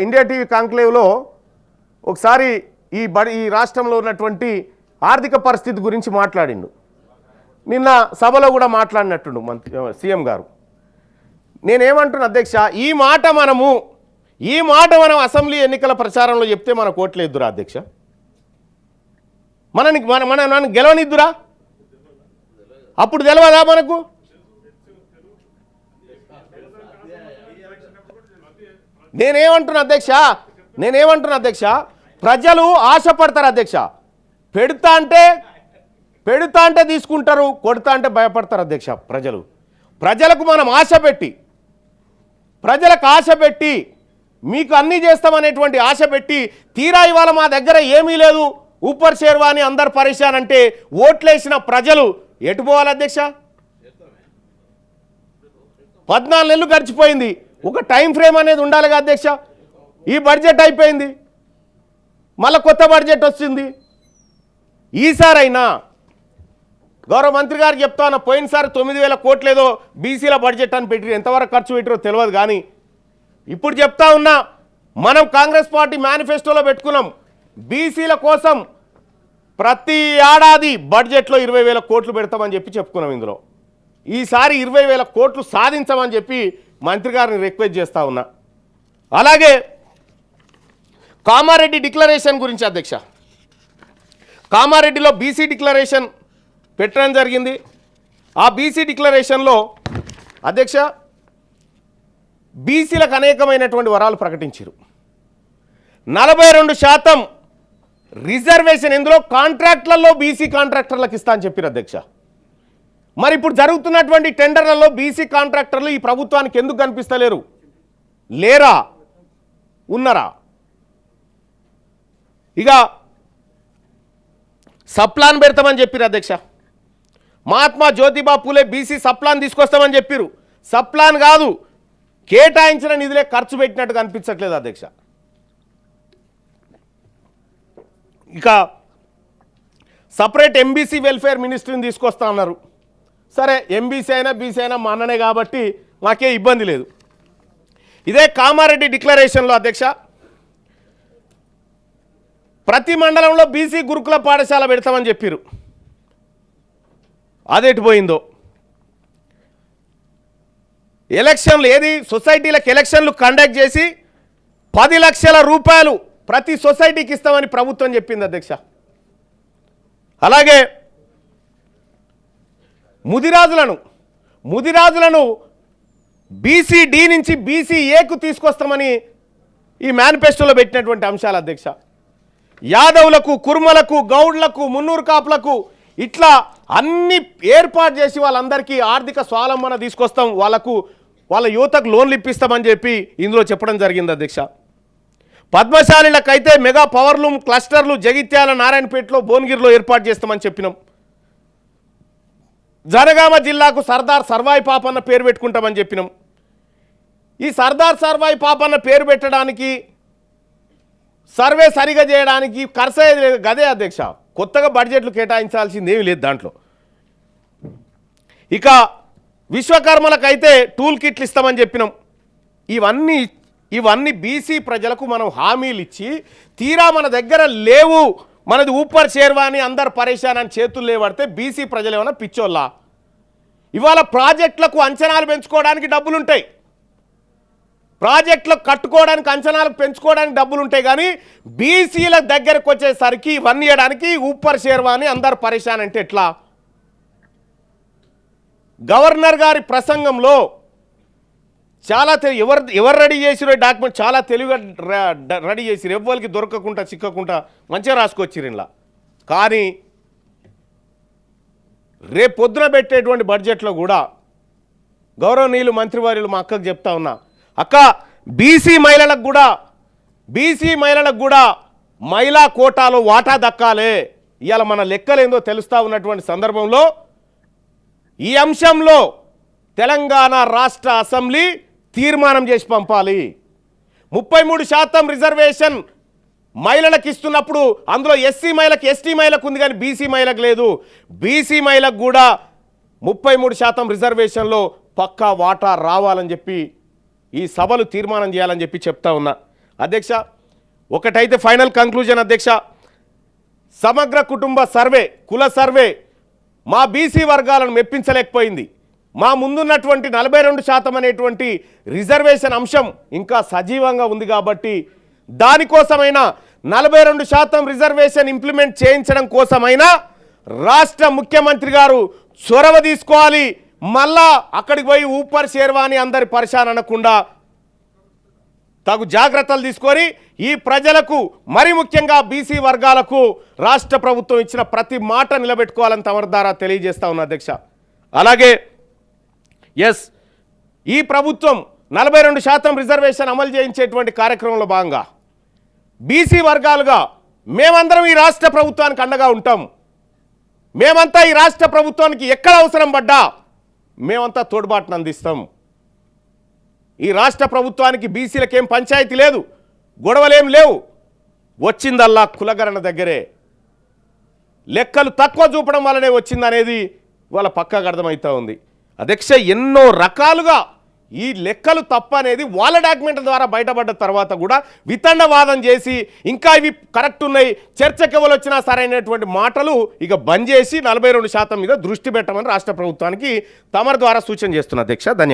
India TV కాంక్లేవ్లో ఒకసారి ఈ రాష్ట్రంలో ఉన్నటువంటి ఆర్థిక పరిస్థితి గురించి మాట్లాడిండు. నిన్న సభలో కూడా మాట్లాడినట్టుండు సీఎం గారు. నేనేమంటున్నా అధ్యక్ష, ఈ మాట మనం అసెంబ్లీ ఎన్నికల ప్రచారంలో చెప్తే మనకు ఓట్లేద్దురా అధ్యక్ష? మన గెలవనిద్దురా? అప్పుడు తెలవదా మనకు? నేనేమంటున్నా అధ్యక్ష, ప్రజలు ఆశపడతారు అధ్యక్ష. పెడతా అంటే తీసుకుంటారు, కొడతా అంటే భయపడతారు అధ్యక్ష. ప్రజలకు మనం ఆశ పెట్టి మీకు అన్నీ చేస్తామనేటువంటి ఆశ పెట్టి తీరా ఇవాళ మా దగ్గర ఏమీ లేదు, ఊపర్ షేర్వాని అందరు పరేషాన్ అంటే ఓట్లేసిన ప్రజలు ఎటు పోవాలి అధ్యక్ష? 14 నెలలు గడిచిపోయింది. ఒక టైం ఫ్రేమ్ అనేది ఉండాలిగా అధ్యక్ష. ఈ బడ్జెట్ అయిపోయింది, మళ్ళీ కొత్త బడ్జెట్ వచ్చింది. ఈసారైనా గౌరవ మంత్రి గారు చెప్తాను, పోయినసారి 9,000 కోట్లు ఏదో బీసీల బడ్జెట్ అని పెట్టి ఎంతవరకు ఖర్చు పెట్టారో తెలియదు. కానీ ఇప్పుడు చెప్తా ఉన్నా, మనం కాంగ్రెస్ పార్టీ మేనిఫెస్టోలో పెట్టుకున్నాం, బీసీల కోసం ప్రతి ఏడాది బడ్జెట్లో 20,000 కోట్లు పెడతామని చెప్పి చెప్పుకున్నాం. ఇందులో ఈసారి 20,000 కోట్లు సాధించమని చెప్పి మంత్రి గారిని రిక్వెస్ట్ చేస్తూ ఉన్నా. అలాగే కామారెడ్డి డిక్లరేషన్ గురించి అధ్యక్ష, కామారెడ్డిలో బీసీ డిక్లరేషన్ పెట్టడం జరిగింది. ఆ బీసీ డిక్లరేషన్లో అధ్యక్ష బీసీలకు అనేకమైనటువంటి వరాలు ప్రకటించారు. 42% రిజర్వేషన్, ఇందులో కాంట్రాక్టులలో బీసీ కాంట్రాక్టర్లకు ఇస్తా అని చెప్పారు అధ్యక్ష. మరి ఇప్పుడు జరుగుతున్నటువంటి టెండర్లలో బీసీ కాంట్రాక్టర్లు ఈ ప్రభుత్వానికి ఎందుకు కనిపిస్తలేరు? లేరా? ఉన్నారా? ఇక సప్లాన్ పెడతామని చెప్పారు అధ్యక్ష. మహాత్మా జ్యోతిబా పూలే బీసీ సప్లాన్ తీసుకొస్తామని చెప్పారు. సప్లాన్ కాదు, కేటాయించిన నిధులే ఖర్చు పెట్టినట్టు కనిపించట్లేదు అధ్యక్ష. ఇక సపరేట్ ఎంబీసీ వెల్ఫేర్ మినిస్ట్రీని తీసుకొస్తా అన్నారు. సరే, ఎంబీసీ అయినా బీసీ అయినా మా అన్ననే కాబట్టి మాకే ఇబ్బంది లేదు. ఇదే కామారెడ్డి డిక్లరేషన్లో అధ్యక్ష ప్రతి మండలంలో బీసీ గురుకుల పాఠశాల పెడతామని చెప్పారు. అదెటు పోయిందో? ఎలక్షన్లు ఏది సొసైటీలకు ఎలక్షన్లు కండక్ట్ చేసి 10 లక్షల రూపాయలు ప్రతి సొసైటీకి ఇస్తామని ప్రభుత్వం చెప్పింది అధ్యక్ష. అలాగే ముదిరాజులను బీసీ డి నుంచి బీసీ ఏకు తీసుకొస్తామని ఈ మేనిఫెస్టోలో పెట్టినటువంటి అంశాలు అధ్యక్ష. యాదవులకు, కుర్మలకు, గౌడ్లకు, మున్నూరు కాపులకు ఇట్లా అన్ని ఏర్పాటు చేసి వాళ్ళందరికీ ఆర్థిక స్వావలంబన తీసుకొస్తాం, వాళ్ళ యువతకు లోన్లు ఇప్పిస్తామని చెప్పి ఇందులో చెప్పడం జరిగింది అధ్యక్ష. పద్మశాలిలకైతే మెగా పవర్ లూమ్ క్లస్టర్లు జగిత్యాల, నారాయణపేటలో, భువనగిరిలో ఏర్పాటు చేస్తామని చెప్పినాం. జనగామ జిల్లాకు సర్దార్ సర్వాయి పాపన్న పేరు పెట్టుకుంటామని చెప్పినాం. ఈ సర్దార్ సర్వాయి పాపన్న పేరు పెట్టడానికి, సర్వే సరిగా చేయడానికి ఖర్చు లేదు గదే అధ్యక్ష. కొత్తగా బడ్జెట్లు కేటాయించాల్సింది ఏమీ లేదు దాంట్లో. ఇక విశ్వకర్మలకైతే టూల్ కిట్లు ఇస్తామని చెప్పినాం. ఇవన్నీ బీసీ ప్రజలకు మనం హామీలు ఇచ్చి తీరా మన దగ్గర లేవు, మనది ఊపర్ షేర్వాని అందరు పరేషాన్ అని చేతులు లేవడితే బీసీ ప్రజలు ఏమైనా పిచ్చోళ్ళా? ఇవాళ ప్రాజెక్టులకు అంచనాలు పెంచుకోవడానికి డబ్బులుంటాయి, ప్రాజెక్టులకు కట్టుకోవడానికి అంచనాలకు పెంచుకోవడానికి డబ్బులు ఉంటాయి. కానీ బీసీల దగ్గరకు వచ్చేసరికి ఇవన్నీ ఇవ్వడానికి ఊపర్ షేర్వాని అందరు పరేషాన్ అంటే ఎట్లా? గవర్నర్ గారి ప్రసంగంలో చాలా ఎవరు రెడీ చేసిరో డాక్యుమెంట్ చాలా తెలివిగా రెడీ చేసిరు, ఎవ్వరికి దొరకకుండా చిక్కకుండా మంచిగా రాసుకొచ్చిరు ఇలా. కానీ రేపు పొద్దున పెట్టేటువంటి బడ్జెట్లో కూడా గౌరవనీయులు మంత్రివర్యులు మా అక్కకు చెప్తా ఉన్నా, అక్క బీసీ మహిళలకు కూడా మహిళా కోటాలో వాటా దక్కాలే. ఇవాళ మన లెక్కలేందో తెలుస్తూ ఉన్నటువంటి సందర్భంలో ఈ అంశంలో తెలంగాణ రాష్ట్ర అసెంబ్లీ తీర్మానం చేసి పంపాలి. 33% రిజర్వేషన్ మహిళలకు ఇస్తున్నప్పుడు అందులో ఎస్సీ మహిళలకు, ఎస్టీ మహిళకు ఉంది కానీ బీసీ మహిళకు లేదు. బీసీ మహిళకు కూడా 33% రిజర్వేషన్లో పక్కా వాటా రావాలని చెప్పి ఈ సభలు తీర్మానం చేయాలని చెప్పి చెప్తా ఉన్నా. అధ్యక్ష ఒకటైతే ఫైనల్ కంక్లూజన్ అధ్యక్ష, సమగ్ర కుటుంబ సర్వే, కుల సర్వే మా బీసీ వర్గాలను మెప్పించలేకపోయింది. మా ముందున్నటువంటి 42% అనేటువంటి రిజర్వేషన్ అంశం ఇంకా సజీవంగా ఉంది కాబట్టి దానికోసమైనా 42% రిజర్వేషన్ ఇంప్లిమెంట్ చేయించడం కోసమైనా రాష్ట్ర ముఖ్యమంత్రి గారు చొరవ తీసుకోవాలి. మళ్ళా అక్కడికి పోయి ఊపర్ షేర్వాని అందరి పరిశాన్ అనకుండా తగు జాగ్రత్తలు తీసుకొని ఈ ప్రజలకు మరి ముఖ్యంగా బీసీ వర్గాలకు రాష్ట్ర ప్రభుత్వం ఇచ్చిన ప్రతి మాట నిలబెట్టుకోవాలని తమరి ద్వారా తెలియజేస్తా ఉన్నా అధ్యక్ష. అలాగే ఈ ప్రభుత్వం 42% రిజర్వేషన్ అమలు చేయించేటువంటి కార్యక్రమంలో భాగంగా బీసీ వర్గాలుగా మేమందరం ఈ రాష్ట్ర ప్రభుత్వానికి అండగా ఉంటాం. మేమంతా ఈ రాష్ట్ర ప్రభుత్వానికి ఎక్కడ అవసరం పడ్డా మేమంతా తోడ్పాటును అందిస్తాం. ఈ రాష్ట్ర ప్రభుత్వానికి బీసీలకేం పంచాయతీ లేదు, గొడవలేం లేవు. వచ్చిందల్లా కులగణన దగ్గరే, లెక్కలు తక్కువ చూపడం వల్లనే వచ్చిందనేది వాళ్ళ పక్కాగా అర్థమవుతూ ఉంది అధ్యక్ష. ఎన్నో రకాలుగా ఈ లెక్కలు తప్ప అనేది వాళ్ళ డాక్యుమెంట్ల ద్వారా బయటపడ్డ తర్వాత కూడా వితండవాదం చేసి ఇంకా ఇవి కరెక్ట్ ఉన్నాయి, చర్చకి ఎవరు వచ్చినా సరైనటువంటి మాటలు ఇక బంద్ చేసి 42% మీద దృష్టి పెట్టమని రాష్ట్ర ప్రభుత్వానికి తమరి ద్వారా సూచన చేస్తున్నా అధ్యక్ష. ధన్యవాదాలు.